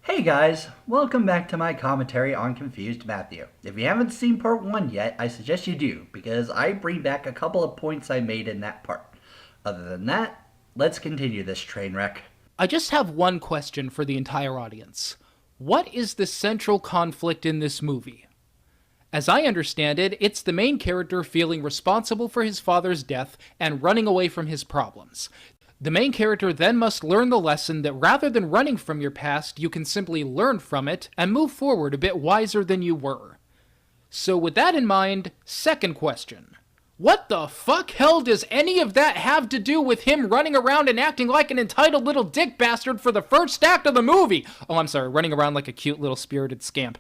Hey guys, welcome back to my commentary on Confused Matthew. If you haven't seen part 1 yet, I suggest you do, because I bring back a couple of points I made in that part. Other than that, let's continue this train wreck. I just have one question for the entire audience. What is the central conflict in this movie? As I understand it, it's the main character feeling responsible for his father's death and running away from his problems. The main character then must learn the lesson that rather than running from your past, you can simply learn from it and move forward a bit wiser than you were. So with that in mind, second question. What the fuck hell does any of that have to do with him running around and acting like an entitled little dick bastard for the first act of the movie? Oh, I'm sorry, running around like a cute little spirited scamp.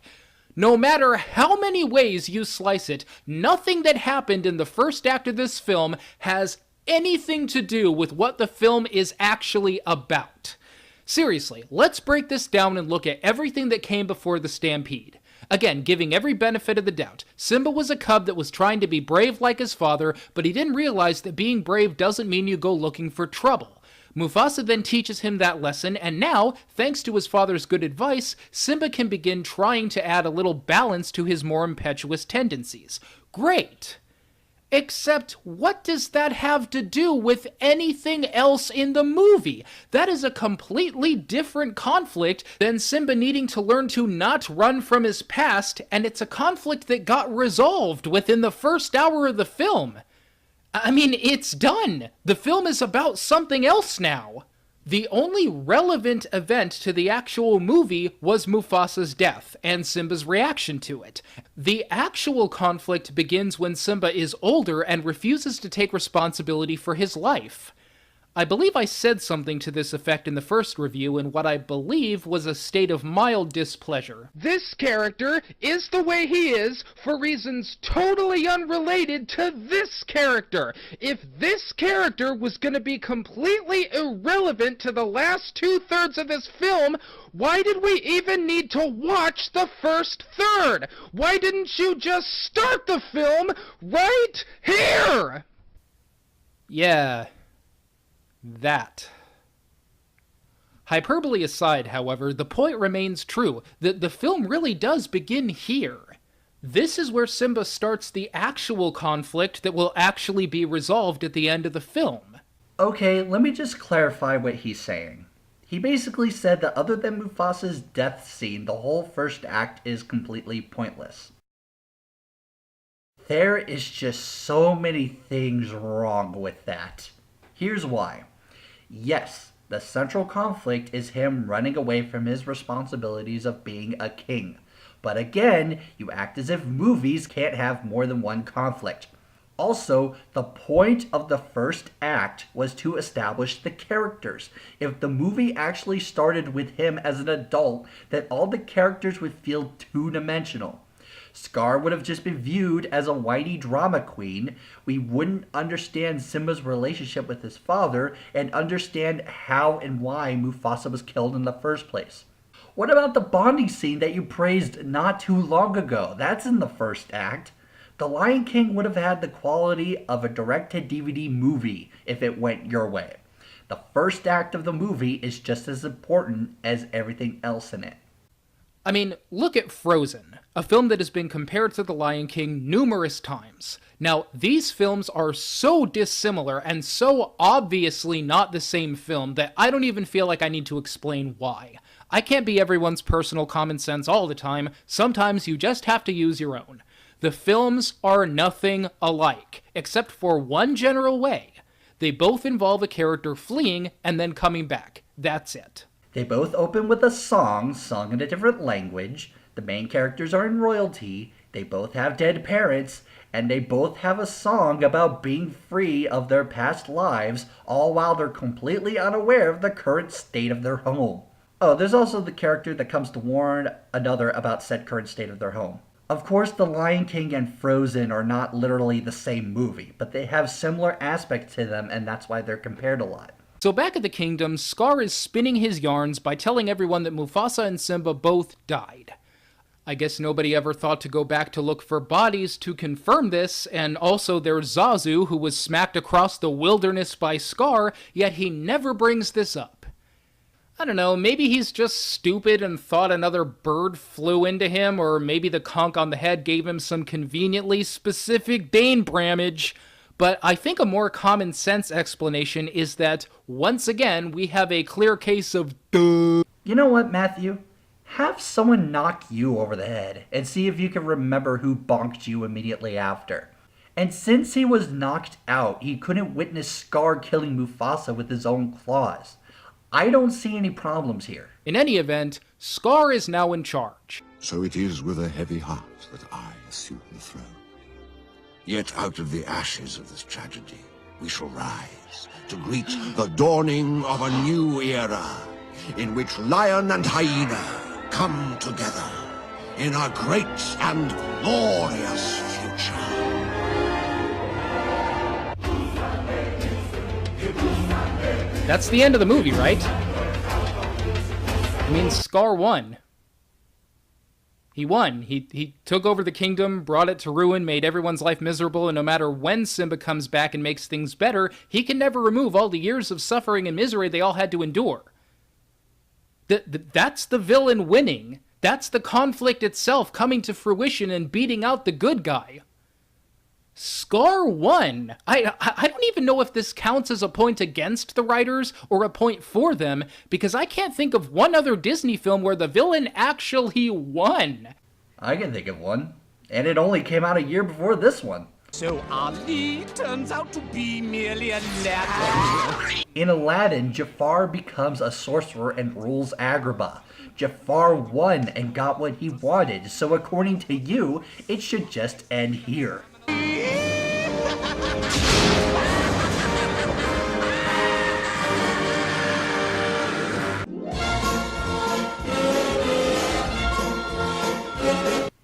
No matter how many ways you slice it, nothing that happened in the first act of this film has anything to do with what the film is actually about. Seriously, let's break this down and look at everything that came before the stampede. Again, giving every benefit of the doubt, Simba was a cub that was trying to be brave like his father, but he didn't realize that being brave doesn't mean you go looking for trouble. Mufasa then teaches him that lesson, and now, thanks to his father's good advice, Simba can begin trying to add a little balance to his more impetuous tendencies. Great! Except, what does that have to do with anything else in the movie? That is a completely different conflict than Simba needing to learn to not run from his past, and it's a conflict that got resolved within the first hour of the film. I mean, it's done. The film is about something else now. The only relevant event to the actual movie was Mufasa's death and Simba's reaction to it. The actual conflict begins when Simba is older and refuses to take responsibility for his life. I believe I said something to this effect in the first review in what I believe was a state of mild displeasure. This character is the way he is for reasons totally unrelated to this character. If this character was going to be completely irrelevant to the last two-thirds of this film, why did we even need to watch the first third? Why didn't you just start the film right here? Yeah. That. Hyperbole aside, however, the point remains true, that the film really does begin here. This is where Simba starts the actual conflict that will actually be resolved at the end of the film. Okay, let me just clarify what he's saying. He basically said that other than Mufasa's death scene, the whole first act is completely pointless. There is just so many things wrong with that. Here's why. Yes, the central conflict is him running away from his responsibilities of being a king. But again, you act as if movies can't have more than one conflict. Also, the point of the first act was to establish the characters. If the movie actually started with him as an adult, then all the characters would feel two-dimensional. Scar would have just been viewed as a whiny drama queen. We wouldn't understand Simba's relationship with his father and understand how and why Mufasa was killed in the first place. What about the bonding scene that you praised not too long ago? That's in the first act. The Lion King would have had the quality of a direct-to-DVD movie if it went your way. The first act of the movie is just as important as everything else in it. I mean, look at Frozen, a film that has been compared to The Lion King numerous times. Now, these films are so dissimilar and so obviously not the same film that I don't even feel like I need to explain why. I can't be everyone's personal common sense all the time. Sometimes you just have to use your own. The films are nothing alike, except for one general way. They both involve a character fleeing and then coming back. That's it. They both open with a song, sung in a different language. The main characters are in royalty. They both have dead parents. And they both have a song about being free of their past lives, all while they're completely unaware of the current state of their home. Oh, there's also the character that comes to warn another about said current state of their home. Of course, The Lion King and Frozen are not literally the same movie, but they have similar aspects to them, and that's why they're compared a lot. So back at the kingdom, Scar is spinning his yarns by telling everyone that Mufasa and Simba both died. I guess nobody ever thought to go back to look for bodies to confirm this, and also there's Zazu, who was smacked across the wilderness by Scar, yet he never brings this up. I don't know, maybe he's just stupid and thought another bird flew into him, or maybe the conch on the head gave him some conveniently specific brain damage. But I think a more common sense explanation is that, once again, we have a clear case of duh. You know what, Matthew? Have someone knock you over the head and see if you can remember who bonked you immediately after. And since he was knocked out, he couldn't witness Scar killing Mufasa with his own claws. I don't see any problems here. In any event, Scar is now in charge. So it is with a heavy heart that I assume the throne. Yet out of the ashes of this tragedy, we shall rise to greet the dawning of a new era, in which lion and hyena come together in a great and glorious future. That's the end of the movie, right? I mean, Scar won. He won. He took over the kingdom, brought it to ruin, made everyone's life miserable, and no matter when Simba comes back and makes things better, he can never remove all the years of suffering and misery they all had to endure. That's the villain winning. That's the conflict itself coming to fruition and beating out the good guy. Scar won. I don't even know if this counts as a point against the writers or a point for them, because I can't think of one other Disney film where the villain actually won. I can think of one, and it only came out a year before this one. So Ali turns out to be merely a lad. In Aladdin, Jafar becomes a sorcerer and rules Agrabah. Jafar won and got what he wanted, so according to you, it should just end here.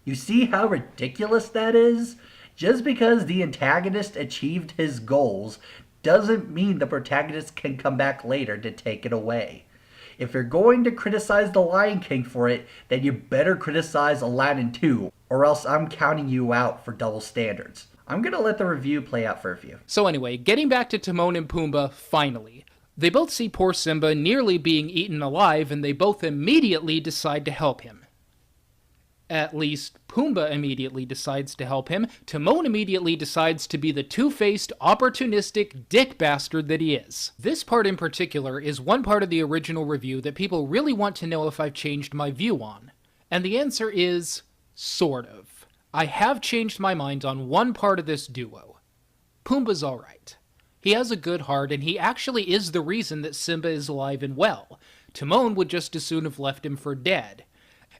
You see how ridiculous that is? Just because the antagonist achieved his goals doesn't mean the protagonist can come back later to take it away. If you're going to criticize The Lion King for it, then you better criticize Aladdin too, or else I'm counting you out for double standards. I'm gonna let the review play out for a few. So anyway, getting back to Timon and Pumbaa, finally. They both see poor Simba nearly being eaten alive, and they both immediately decide to help him. At least, Pumbaa immediately decides to help him. Timon immediately decides to be the two-faced, opportunistic dick bastard that he is. This part in particular is one part of the original review that people really want to know if I've changed my view on. And the answer is, sort of. I have changed my mind on one part of this duo. Pumbaa's alright. He has a good heart, and he actually is the reason that Simba is alive and well. Timon would just as soon have left him for dead.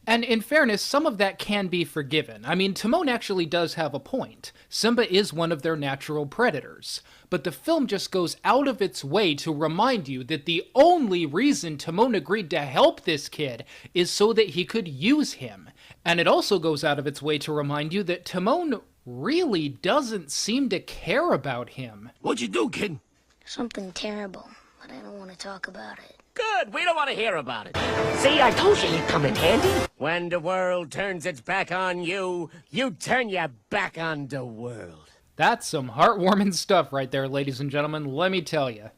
And in fairness, some of that can be forgiven. I mean, Timon actually does have a point. Simba is one of their natural predators. But the film just goes out of its way to remind you that the only reason Timon agreed to help this kid is so that he could use him. And it also goes out of its way to remind you that Timon really doesn't seem to care about him. What'd you do, kid? Something terrible, but I don't want to talk about it. Good, we don't want to hear about it. See, I told you you'd come in handy. When the world turns its back on you, you turn your back on the world. That's some heartwarming stuff right there, ladies and gentlemen, let me tell you.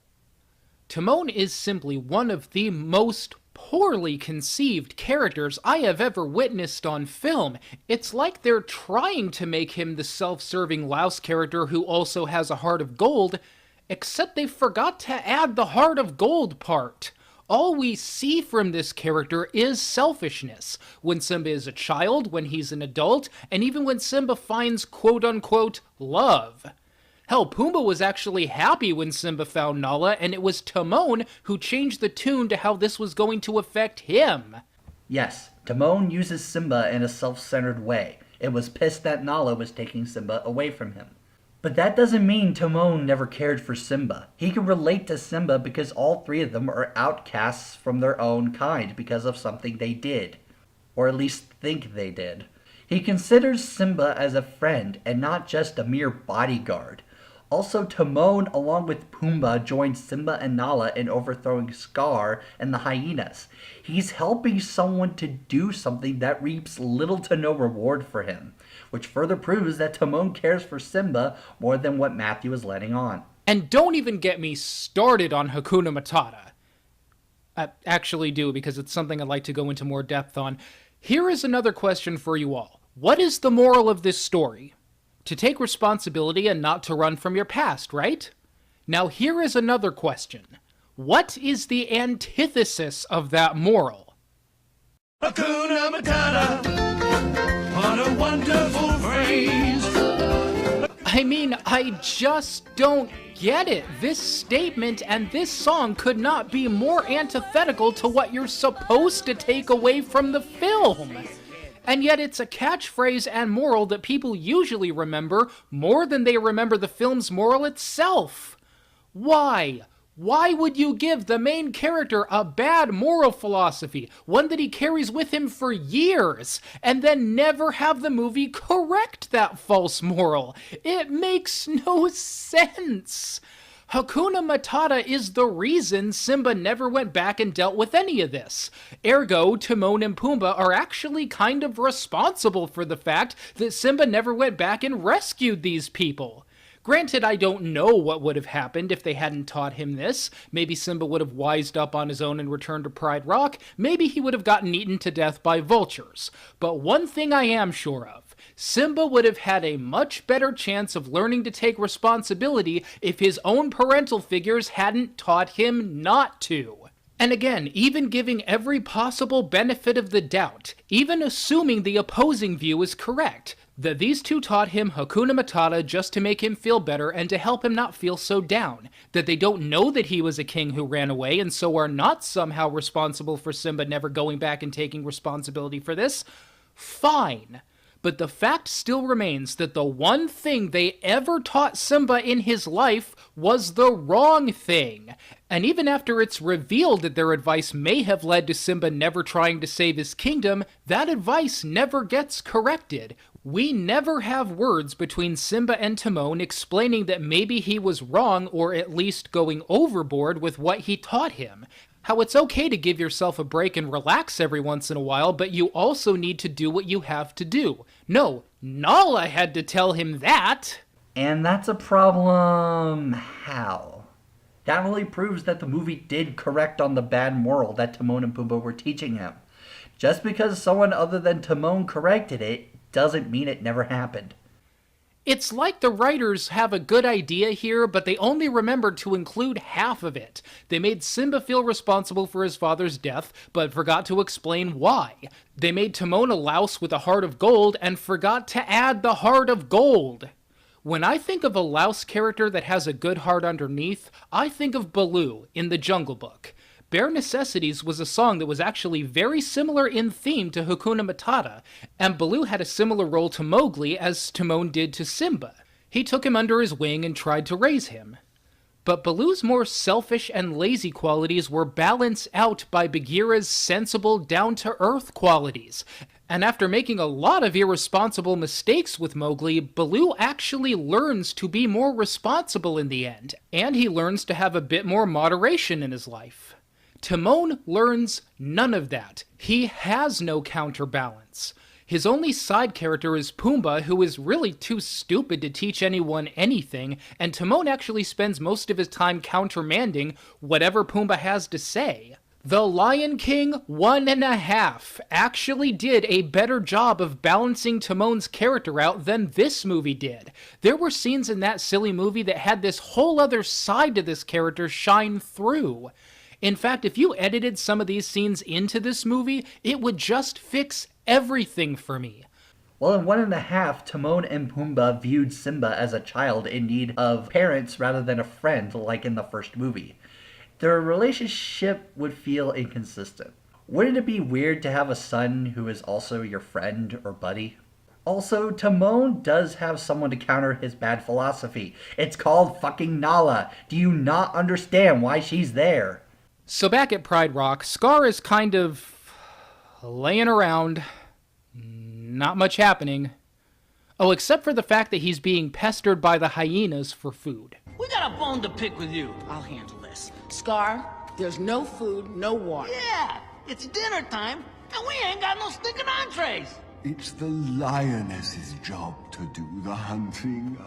Timon is simply one of the most poorly conceived characters I have ever witnessed on film. It's like they're trying to make him the self-serving louse character who also has a heart of gold, except they forgot to add the heart of gold part. All we see from this character is selfishness. When Simba is a child, when he's an adult, and even when Simba finds quote-unquote love. Hell, Pumbaa was actually happy when Simba found Nala, and it was Timon who changed the tune to how this was going to affect him. Yes, Timon uses Simba in a self-centered way. It was pissed that Nala was taking Simba away from him. But that doesn't mean Timon never cared for Simba. He can relate to Simba because all three of them are outcasts from their own kind because of something they did. Or at least think they did. He considers Simba as a friend and not just a mere bodyguard. Also, Timon, along with Pumbaa, joined Simba and Nala in overthrowing Scar and the hyenas. He's helping someone to do something that reaps little to no reward for him, which further proves that Timon cares for Simba more than what Matthew is letting on. And don't even get me started on Hakuna Matata. I actually do, because it's something I'd like to go into more depth on. Here is another question for you all. What is the moral of this story? To take responsibility and not to run from your past, right? Now here is another question. What is the antithesis of that moral? Hakuna Matata, what a wonderful phrase. I mean, I just don't get it. This statement and this song could not be more antithetical to what you're supposed to take away from the film. And yet it's a catchphrase and moral that people usually remember more than they remember the film's moral itself. Why? Why would you give the main character a bad moral philosophy, one that he carries with him for years, and then never have the movie correct that false moral? It makes no sense. Hakuna Matata is the reason Simba never went back and dealt with any of this. Ergo, Timon and Pumbaa are actually kind of responsible for the fact that Simba never went back and rescued these people. Granted, I don't know what would have happened if they hadn't taught him this. Maybe Simba would have wised up on his own and returned to Pride Rock. Maybe he would have gotten eaten to death by vultures. But one thing I am sure of, Simba would have had a much better chance of learning to take responsibility if his own parental figures hadn't taught him not to. And again, even giving every possible benefit of the doubt, even assuming the opposing view is correct, that these two taught him Hakuna Matata just to make him feel better and to help him not feel so down, that they don't know that he was a king who ran away and so are not somehow responsible for Simba never going back and taking responsibility for this, fine. But the fact still remains that the one thing they ever taught Simba in his life was the wrong thing. And even after it's revealed that their advice may have led to Simba never trying to save his kingdom, that advice never gets corrected. We never have words between Simba and Timon explaining that maybe he was wrong or at least going overboard with what he taught him. How it's okay to give yourself a break and relax every once in a while, but you also need to do what you have to do. No, Nala had to tell him that. And that's a problem. How? That only proves that the movie did correct on the bad moral that Timon and Pumbaa were teaching him. Just because someone other than Timon corrected it doesn't mean it never happened. It's like the writers have a good idea here, but they only remembered to include half of it. They made Simba feel responsible for his father's death, but forgot to explain why. They made Timon a louse with a heart of gold, and forgot to add the heart of gold. When I think of a louse character that has a good heart underneath, I think of Baloo in The Jungle Book. Bare Necessities was a song that was actually very similar in theme to Hakuna Matata, and Baloo had a similar role to Mowgli as Timon did to Simba. He took him under his wing and tried to raise him. But Baloo's more selfish and lazy qualities were balanced out by Bagheera's sensible, down-to-earth qualities. And after making a lot of irresponsible mistakes with Mowgli, Baloo actually learns to be more responsible in the end, and he learns to have a bit more moderation in his life. Timon learns none of that. He has no counterbalance. His only side character is Pumbaa, who is really too stupid to teach anyone anything, and Timon actually spends most of his time countermanding whatever Pumbaa has to say. The Lion King 1.5 actually did a better job of balancing Timon's character out than this movie did. There were scenes in that silly movie that had this whole other side to this character shine through. In fact, if you edited some of these scenes into this movie, it would just fix everything for me. Well, in 1.5, Timon and Pumbaa viewed Simba as a child in need of parents rather than a friend like in the first movie. Their relationship would feel inconsistent. Wouldn't it be weird to have a son who is also your friend or buddy? Also, Timon does have someone to counter his bad philosophy. It's called fucking Nala. Do you not understand why she's there? So back at Pride Rock, Scar is kind of laying around. Not much happening. Oh, except for the fact that he's being pestered by the hyenas for food. We got a bone to pick with you. I'll handle this. Scar, there's no food, no water. Yeah, it's dinner time, and we ain't got no stinking entrees. It's the lioness's job to do the hunting.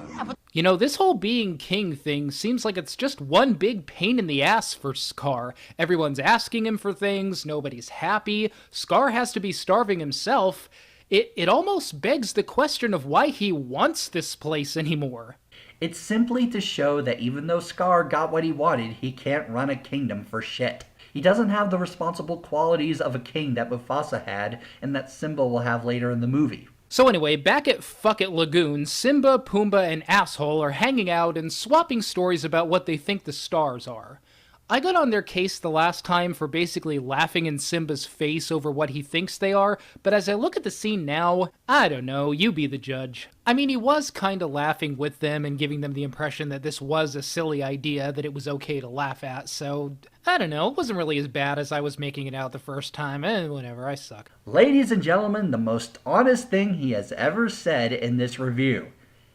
You know, this whole being king thing seems like it's just one big pain in the ass for Scar. Everyone's asking him for things, nobody's happy, Scar has to be starving himself. It almost begs the question of why he wants this place anymore. It's simply to show that even though Scar got what he wanted, he can't run a kingdom for shit. He doesn't have the responsible qualities of a king that Mufasa had and that Simba will have later in the movie. So anyway, back at Fuck It Lagoon, Simba, Pumbaa, and Asshole are hanging out and swapping stories about what they think the stars are. I got on their case the last time for basically laughing in Simba's face over what he thinks they are, but as I look at the scene now, I don't know, you be the judge. I mean, he was kinda laughing with them and giving them the impression that this was a silly idea that it was okay to laugh at, so I don't know, it wasn't really as bad as I was making it out the first time, whatever, I suck. Ladies and gentlemen, the most honest thing he has ever said in this review.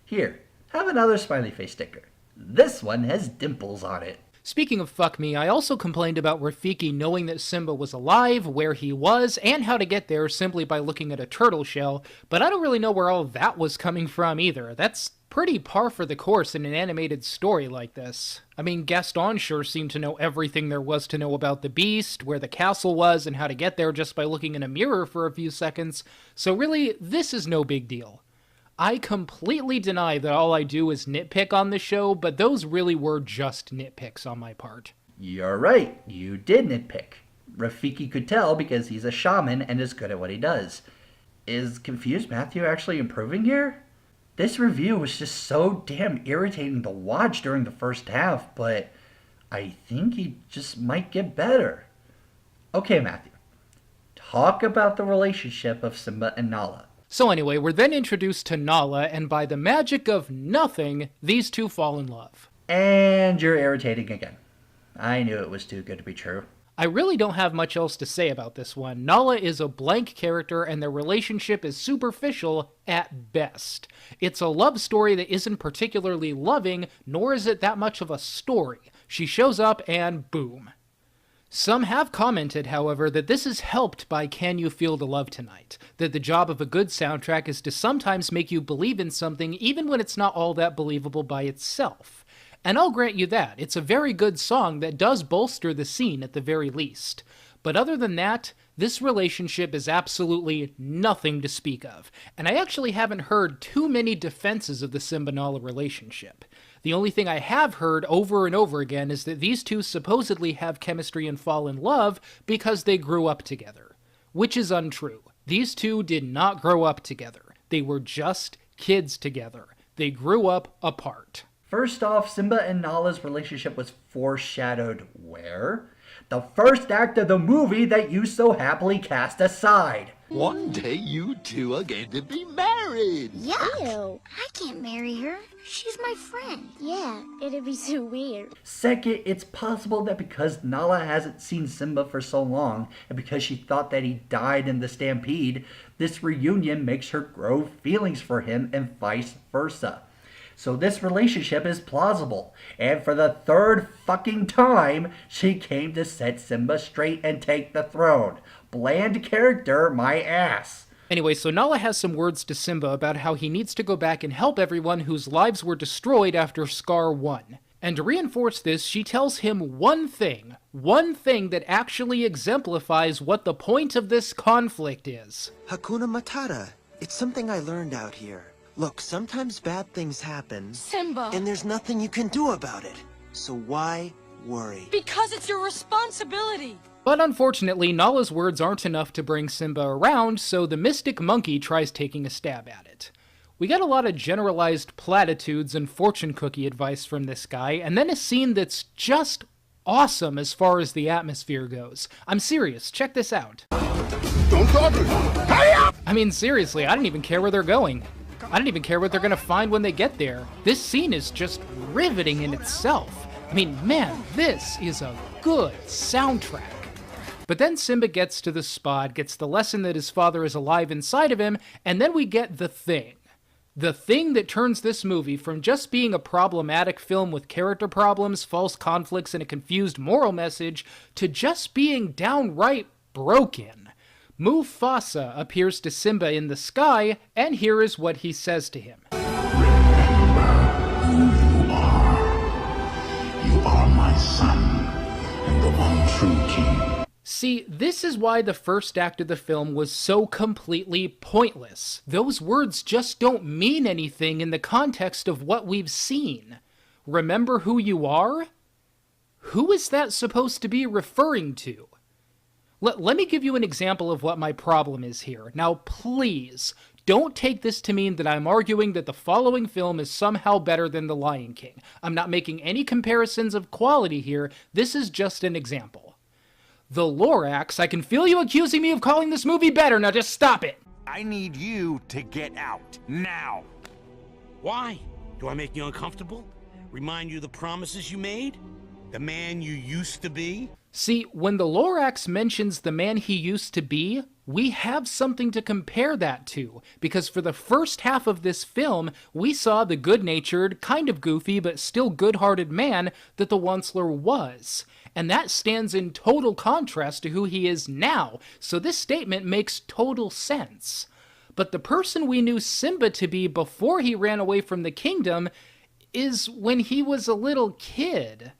Here, have another smiley face sticker. This one has dimples on it. Speaking of fuck me, I also complained about Rafiki knowing that Simba was alive, where he was, and how to get there simply by looking at a turtle shell, but I don't really know where all that was coming from either. That's pretty par for the course in an animated story like this. I mean, Gaston sure seemed to know everything there was to know about the beast, where the castle was, and how to get there just by looking in a mirror for a few seconds, so really, this is no big deal. I completely deny that all I do is nitpick on the show, but those really were just nitpicks on my part. You're right, you did nitpick. Rafiki could tell because he's a shaman and is good at what he does. Is Confused Matthew actually improving here? This review was just so damn irritating to watch during the first half, but I think he just might get better. Okay, Matthew. Talk about the relationship of Simba and Nala. So anyway, we're then introduced to Nala, and by the magic of nothing, these two fall in love. And you're irritating again. I knew it was too good to be true. I really don't have much else to say about this one. Nala is a blank character, and their relationship is superficial at best. It's a love story that isn't particularly loving, nor is it that much of a story. She shows up and boom. Some have commented, however, that this is helped by Can You Feel the Love Tonight? That the job of a good soundtrack is to sometimes make you believe in something even when it's not all that believable by itself. And I'll grant you that. It's a very good song that does bolster the scene at the very least. But other than that, this relationship is absolutely nothing to speak of. And I actually haven't heard too many defenses of the Simba-Nala relationship. The only thing I have heard over and over again is that these two supposedly have chemistry and fall in love because they grew up together. Which is untrue. These two did not grow up together. They were just kids together. They grew up apart. First off, Simba and Nala's relationship was foreshadowed where? The first act of the movie that you so happily cast aside. One day you two are going to be married. Yuck! Ew, I can't marry her. She's my friend. Yeah, it'd be so weird. Second, it's possible that because Nala hasn't seen Simba for so long, and because she thought that he died in the stampede, this reunion makes her grow feelings for him and vice versa. So this relationship is plausible, and for the third fucking time, she came to set Simba straight and take the throne. Bland character, my ass. Anyway, so Nala has some words to Simba about how he needs to go back and help everyone whose lives were destroyed after Scar won. And to reinforce this, she tells him one thing that actually exemplifies what the point of this conflict is. Hakuna Matata. It's something I learned out here. Look, sometimes bad things happen. Simba! And there's nothing you can do about it. So why worry? Because it's your responsibility! But unfortunately, Nala's words aren't enough to bring Simba around, so the mystic monkey tries taking a stab at it. We get a lot of generalized platitudes and fortune cookie advice from this guy, and then a scene that's just awesome as far as the atmosphere goes. I'm serious, check this out. Don't talk to me. Hurry up! I mean, seriously, I don't even care where they're going. I don't even care what they're gonna find when they get there. This scene is just riveting in itself. I mean, man, this is a good soundtrack. But then Simba gets to the spot, gets the lesson that his father is alive inside of him, and then we get the thing. The thing that turns this movie from just being a problematic film with character problems, false conflicts, and a confused moral message, to just being downright broken. Mufasa appears to Simba in the sky, and here is what he says to him. Remember See, this is why the first act of the film was so completely pointless. Those words just don't mean anything in the context of what we've seen. Remember who you are? Who is that supposed to be referring to? Let me give you an example of what my problem is here. Now, please, don't take this to mean that I'm arguing that the following film is somehow better than The Lion King. I'm not making any comparisons of quality here. This is just an example. The Lorax, I can feel you accusing me of calling this movie better. Now just stop it. I need you to get out, now. Why? Do I make you uncomfortable? Remind you of the promises you made? The man you used to be? See, when the Lorax mentions the man he used to be, we have something to compare that to, because for the first half of this film, we saw the good-natured, kind of goofy, but still good-hearted man that the Onceler was. And that stands in total contrast to who he is now, so this statement makes total sense. But the person we knew Simba to be before he ran away from the kingdom is when he was a little kid.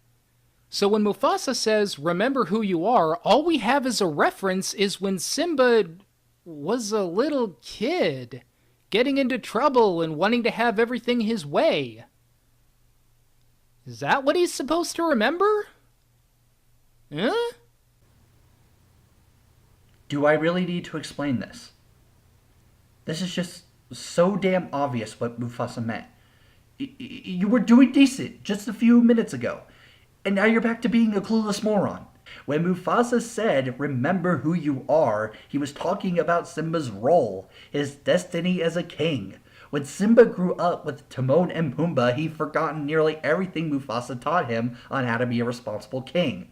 So when Mufasa says, "Remember who you are," all we have as a reference is when Simba was a little kid, getting into trouble and wanting to have everything his way. Is that what he's supposed to remember? Huh? Do I really need to explain this? This is just so damn obvious what Mufasa meant. You were doing decent just a few minutes ago, and now you're back to being a clueless moron. When Mufasa said, "Remember who you are," he was talking about Simba's role, his destiny as a king. When Simba grew up with Timon and Pumbaa, he'd forgotten nearly everything Mufasa taught him on how to be a responsible king.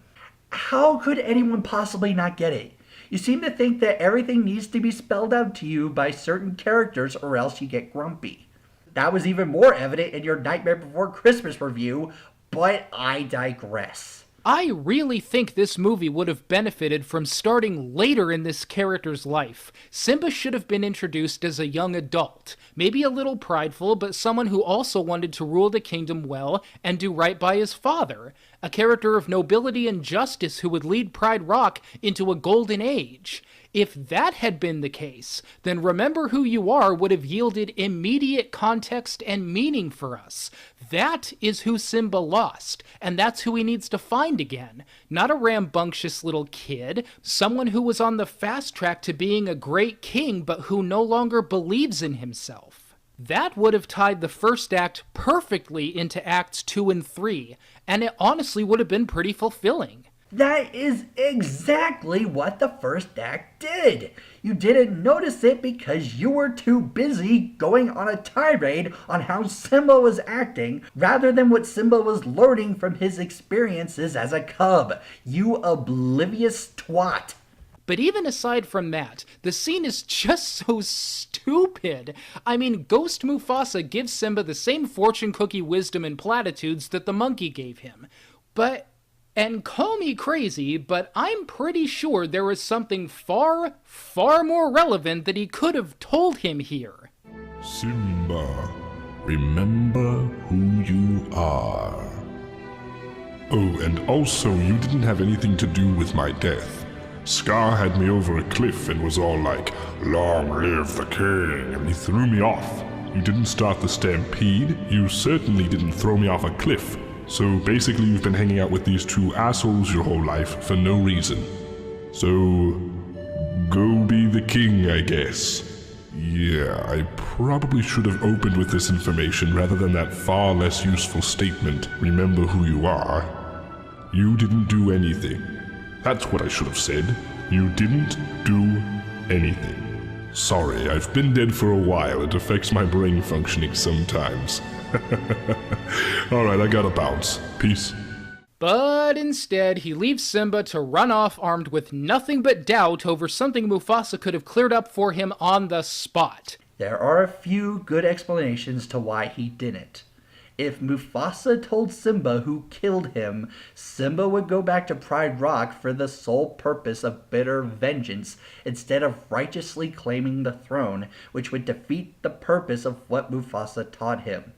How could anyone possibly not get it? You seem to think that everything needs to be spelled out to you by certain characters or else you get grumpy. That was even more evident in your Nightmare Before Christmas review, but I digress. I really think this movie would have benefited from starting later in this character's life. Simba should have been introduced as a young adult, maybe a little prideful, but someone who also wanted to rule the kingdom well and do right by his father. A character of nobility and justice who would lead Pride Rock into a golden age. If that had been the case, then Remember Who You Are would have yielded immediate context and meaning for us. That is who Simba lost, and that's who he needs to find again. Not a rambunctious little kid, someone who was on the fast track to being a great king, but who no longer believes in himself. That would have tied the first act perfectly into Acts 2 and 3, and it honestly would have been pretty fulfilling. That is exactly what the first act did. You didn't notice it because you were too busy going on a tirade on how Simba was acting rather than what Simba was learning from his experiences as a cub. You oblivious twat. But even aside from that, the scene is just so stupid. I mean, Ghost Mufasa gives Simba the same fortune cookie wisdom and platitudes that the monkey gave him. And call me crazy, but I'm pretty sure there was something far, far more relevant that he could have told him here. Simba, remember who you are. Oh, and also you didn't have anything to do with my death. Scar had me over a cliff and was all like, "Long live the king," and he threw me off. You didn't start the stampede, you certainly didn't throw me off a cliff. So basically you've been hanging out with these two assholes your whole life for no reason. So, go be the king, I guess. Yeah, I probably should have opened with this information rather than that far less useful statement, "Remember who you are." You didn't do anything. That's what I should have said. You didn't do anything. Sorry, I've been dead for a while. It affects my brain functioning sometimes. Alright, I gotta bounce. Peace. But instead, he leaves Simba to run off armed with nothing but doubt over something Mufasa could have cleared up for him on the spot. There are a few good explanations to why he didn't. If Mufasa told Simba who killed him, Simba would go back to Pride Rock for the sole purpose of bitter vengeance instead of righteously claiming the throne, which would defeat the purpose of what Mufasa taught him.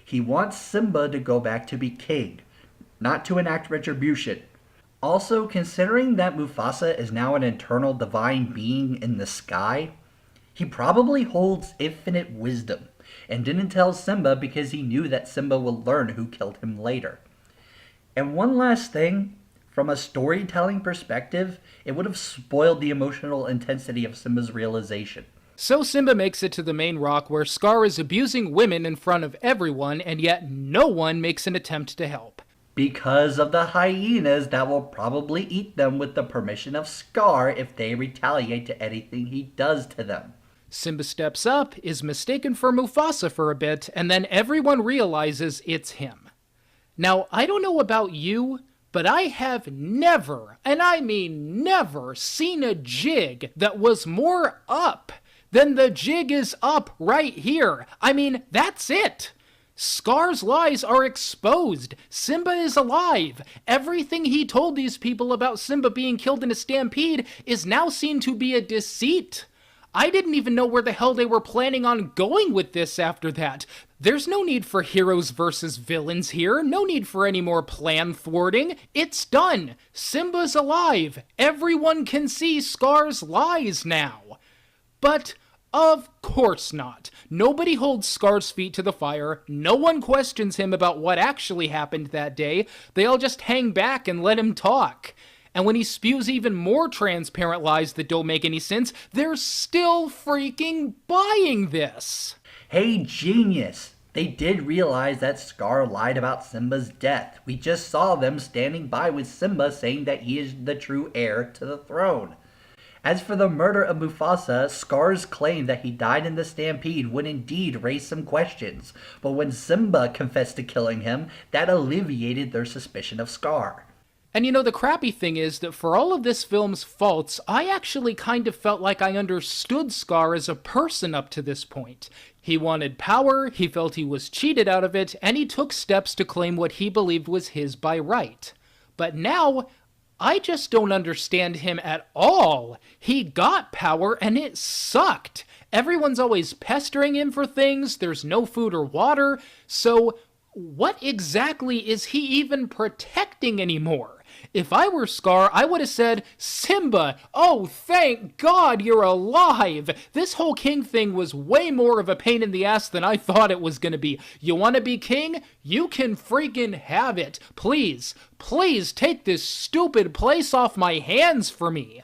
He wants Simba to go back to be king, not to enact retribution. Also, considering that Mufasa is now an eternal divine being in the sky, he probably holds infinite wisdom and didn't tell Simba because he knew that Simba would learn who killed him later. And one last thing, from a storytelling perspective, it would have spoiled the emotional intensity of Simba's realization. So Simba makes it to the main rock where Scar is abusing women in front of everyone, and yet no one makes an attempt to help. Because of the hyenas that will probably eat them with the permission of Scar if they retaliate to anything he does to them. Simba steps up, is mistaken for Mufasa for a bit, and then everyone realizes it's him. Now, I don't know about you, but I have never, and I mean never, seen a jig that was more up than the jig is up right here. I mean, that's it. Scar's lies are exposed. Simba is alive. Everything he told these people about Simba being killed in a stampede is now seen to be a deceit. I didn't even know where the hell they were planning on going with this after that. There's no need for heroes versus villains here. No need for any more plan thwarting. It's done. Simba's alive. Everyone can see Scar's lies now. But of course not. Nobody holds Scar's feet to the fire. No one questions him about what actually happened that day. They all just hang back and let him talk. And when he spews even more transparent lies that don't make any sense, they're still freaking buying this. Hey, genius! They did realize that Scar lied about Simba's death. We just saw them standing by with Simba saying that he is the true heir to the throne. As for the murder of Mufasa, Scar's claim that he died in the stampede would indeed raise some questions, but when Simba confessed to killing him, that alleviated their suspicion of Scar. And you know, the crappy thing is that for all of this film's faults, I actually kind of felt like I understood Scar as a person up to this point. He wanted power, he felt he was cheated out of it, and he took steps to claim what he believed was his by right. But now, I just don't understand him at all. He got power and it sucked. Everyone's always pestering him for things, there's no food or water, so what exactly is he even protecting anymore? If I were Scar, I would have said, Simba, oh, thank God you're alive. This whole king thing was way more of a pain in the ass than I thought it was going to be. You want to be king? You can freaking have it. Please, please take this stupid place off my hands for me.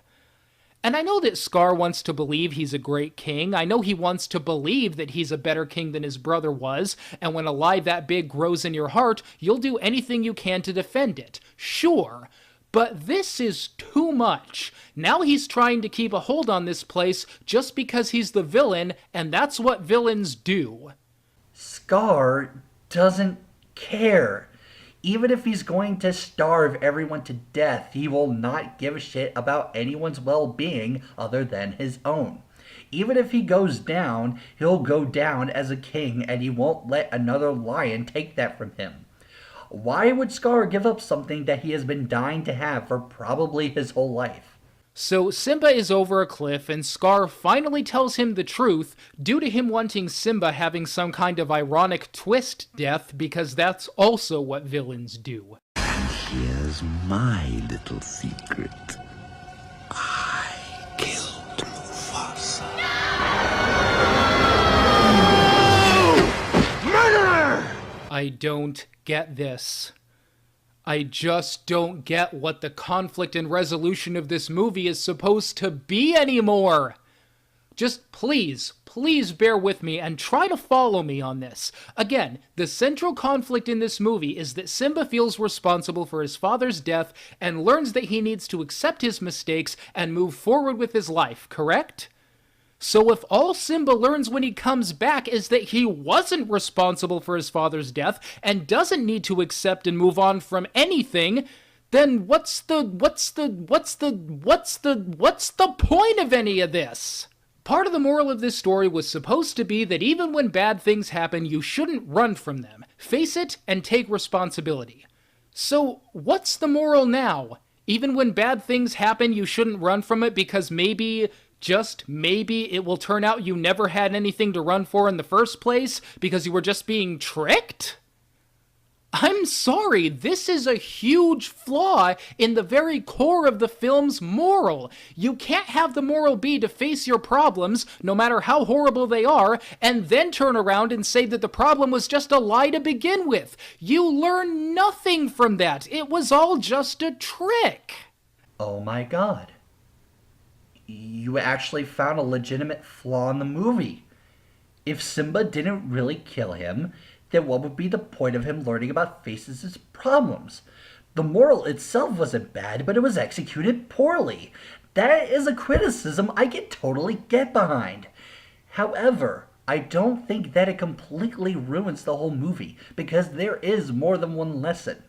And I know that Scar wants to believe he's a great king. I know he wants to believe that he's a better king than his brother was, and when a lie that big grows in your heart, you'll do anything you can to defend it. Sure, but this is too much. Now he's trying to keep a hold on this place just because he's the villain, and that's what villains do. Scar doesn't care. Even if he's going to starve everyone to death, he will not give a shit about anyone's well-being other than his own. Even if he goes down, he'll go down as a king and he won't let another lion take that from him. Why would Scar give up something that he has been dying to have for probably his whole life? So Simba is over a cliff and Scar finally tells him the truth due to him wanting Simba having some kind of ironic twist death because that's also what villains do. And here's my little secret. I killed Mufasa. No! Murderer! I don't get this. I just don't get what the conflict and resolution of this movie is supposed to be anymore. Just please bear with me and try to follow me on this. Again, the central conflict in this movie is that Simba feels responsible for his father's death and learns that he needs to accept his mistakes and move forward with his life, correct? So if all Simba learns when he comes back is that he wasn't responsible for his father's death and doesn't need to accept and move on from anything, then what's the point of any of this? Part of the moral of this story was supposed to be that even when bad things happen, you shouldn't run from them. Face it and take responsibility. So what's the moral now? Even when bad things happen, you shouldn't run from it because maybe, just maybe, it will turn out you never had anything to run for in the first place because you were just being tricked? I'm sorry, this is a huge flaw in the very core of the film's moral. You can't have the moral be to face your problems, no matter how horrible they are, and then turn around and say that the problem was just a lie to begin with. You learn nothing from that. It was all just a trick. Oh my god. You actually found a legitimate flaw in the movie. If Simba didn't really kill him, then what would be the point of him learning about Faces' problems? The moral itself wasn't bad, but it was executed poorly. That is a criticism I can totally get behind. However, I don't think that it completely ruins the whole movie, because there is more than one lesson.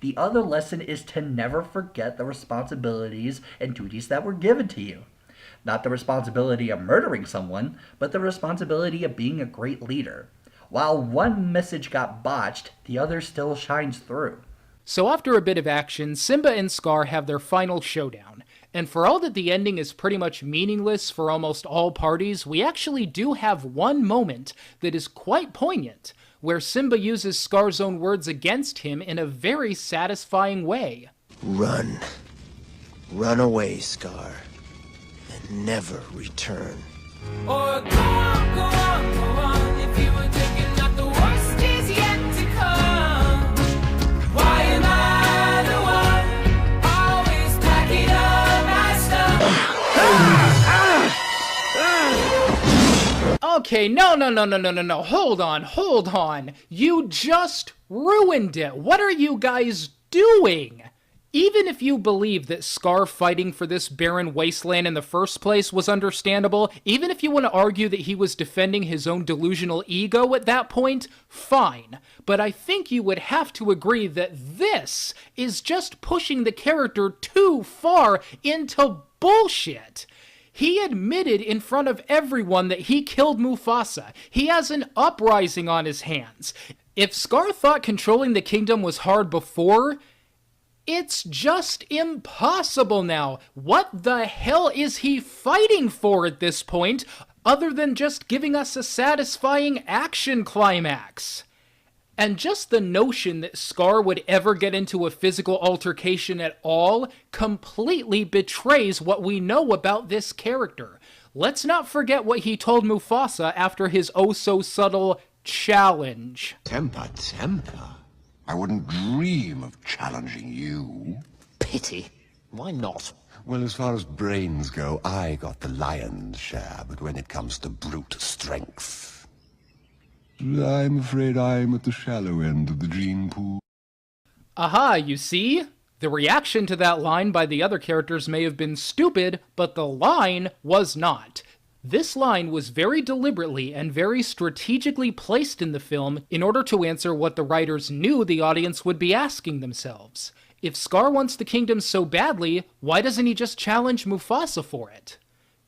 The other lesson is to never forget the responsibilities and duties that were given to you. Not the responsibility of murdering someone, but the responsibility of being a great leader. While one message got botched, the other still shines through. So after a bit of action, Simba and Scar have their final showdown. And for all that the ending is pretty much meaningless for almost all parties, we actually do have one moment that is quite poignant, where Simba uses Scar's own words against him in a very satisfying way. Run. Run away, Scar. And never return. Or go on, go on, go on. If you were thinking that the worst is yet to come, why am I the one always packing up my stuff? Okay, no, hold on. You just ruined it. What are you guys doing? Even if you believe that Scar fighting for this barren wasteland in the first place was understandable, even if you want to argue that he was defending his own delusional ego at that point, fine. But I think you would have to agree that this is just pushing the character too far into bullshit. He admitted in front of everyone that he killed Mufasa. He has an uprising on his hands. If Scar thought controlling the kingdom was hard before, it's just impossible now. What the hell is he fighting for at this point, other than just giving us a satisfying action climax? And just the notion that Scar would ever get into a physical altercation at all completely betrays what we know about this character. Let's not forget what he told Mufasa after his oh-so-subtle challenge. Temper. I wouldn't dream of challenging you. Pity. Why not? Well, as far as brains go, I got the lion's share, but when it comes to brute strength, I'm afraid I'm at the shallow end of the gene pool. Aha, you see? The reaction to that line by the other characters may have been stupid, but the line was not. This line was very deliberately and very strategically placed in the film in order to answer what the writers knew the audience would be asking themselves. If Scar wants the kingdom so badly, why doesn't he just challenge Mufasa for it?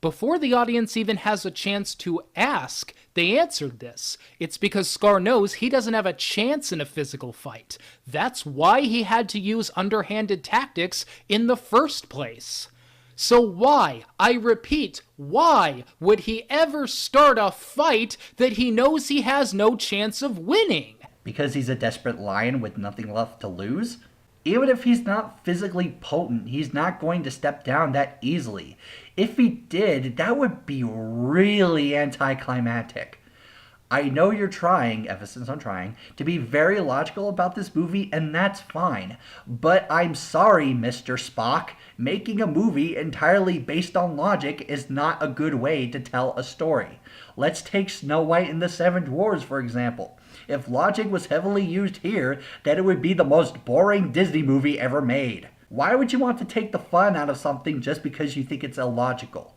Before the audience even has a chance to ask, they answered this. It's because Scar knows he doesn't have a chance in a physical fight. That's why he had to use underhanded tactics in the first place. So why, I repeat, why would he ever start a fight that he knows he has no chance of winning? Because he's a desperate lion with nothing left to lose? Even if he's not physically potent, he's not going to step down that easily. If he did, that would be really anticlimactic. I know you're trying, ever since I'm trying, to be very logical about this movie, and that's fine. But I'm sorry, Mr. Spock. Making a movie entirely based on logic is not a good way to tell a story. Let's take Snow White and the Seven Dwarfs, for example. If logic was heavily used here, then it would be the most boring Disney movie ever made. Why would you want to take the fun out of something just because you think it's illogical?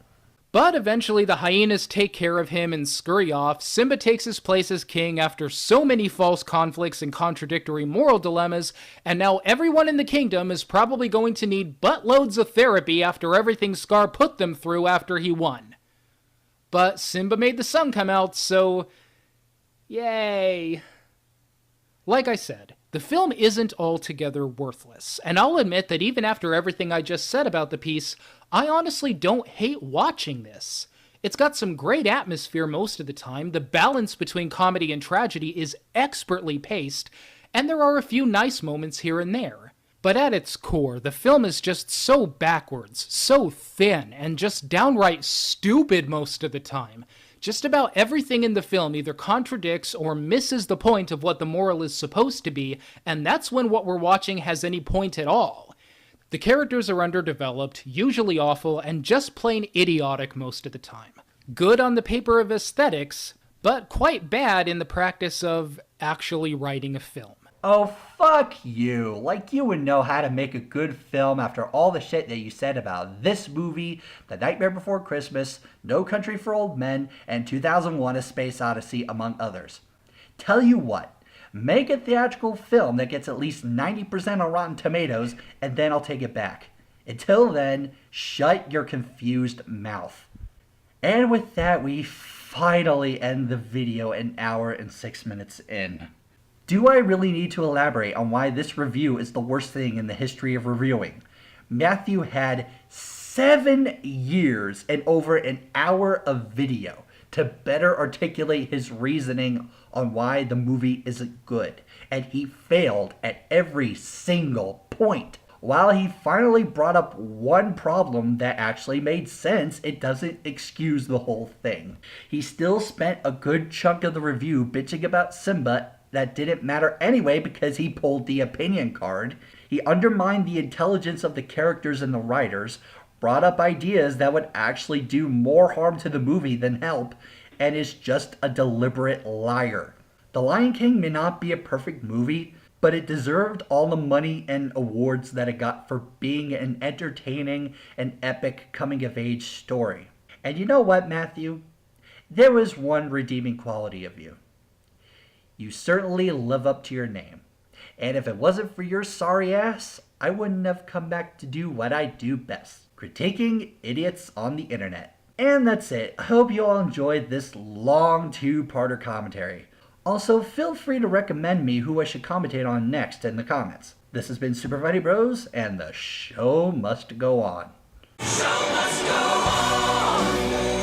But eventually the hyenas take care of him and scurry off. Simba takes his place as king after so many false conflicts and contradictory moral dilemmas, and now everyone in the kingdom is probably going to need buttloads of therapy after everything Scar put them through after he won. But Simba made the sun come out, so yay. Like I said, the film isn't altogether worthless, and I'll admit that even after everything I just said about the piece, I honestly don't hate watching this. It's got some great atmosphere most of the time, the balance between comedy and tragedy is expertly paced, and there are a few nice moments here and there. But at its core, the film is just so backwards, so thin, and just downright stupid most of the time. Just about everything in the film either contradicts or misses the point of what the moral is supposed to be, and that's when what we're watching has any point at all. The characters are underdeveloped, usually awful, and just plain idiotic most of the time. Good on the paper of aesthetics, but quite bad in the practice of actually writing a film. Oh, fuck you. Like you would know how to make a good film after all the shit that you said about this movie, The Nightmare Before Christmas, No Country for Old Men, and 2001: A Space Odyssey, among others. Tell you what, make a theatrical film that gets at least 90% on Rotten Tomatoes, and then I'll take it back. Until then, shut your confused mouth. And with that, we finally end the video an hour and 6 minutes in. Do I really need to elaborate on why this review is the worst thing in the history of reviewing? Matthew had 7 years and over an hour of video to better articulate his reasoning on why the movie isn't good, and he failed at every single point. While he finally brought up one problem that actually made sense, it doesn't excuse the whole thing. He still spent a good chunk of the review bitching about Simba that didn't matter anyway because he pulled the opinion card. He undermined the intelligence of the characters and the writers, brought up ideas that would actually do more harm to the movie than help, and is just a deliberate liar. The Lion King may not be a perfect movie, but it deserved all the money and awards that it got for being an entertaining and epic coming-of-age story. And you know what, Matthew? There was one redeeming quality of you. You certainly live up to your name. And if it wasn't for your sorry ass, I wouldn't have come back to do what I do best. Critiquing idiots on the internet. And that's it. I hope you all enjoyed this long 2-parter commentary. Also, feel free to recommend me who I should commentate on next in the comments. This has been SuperFunnyBros, and the show must go on. Show must go on.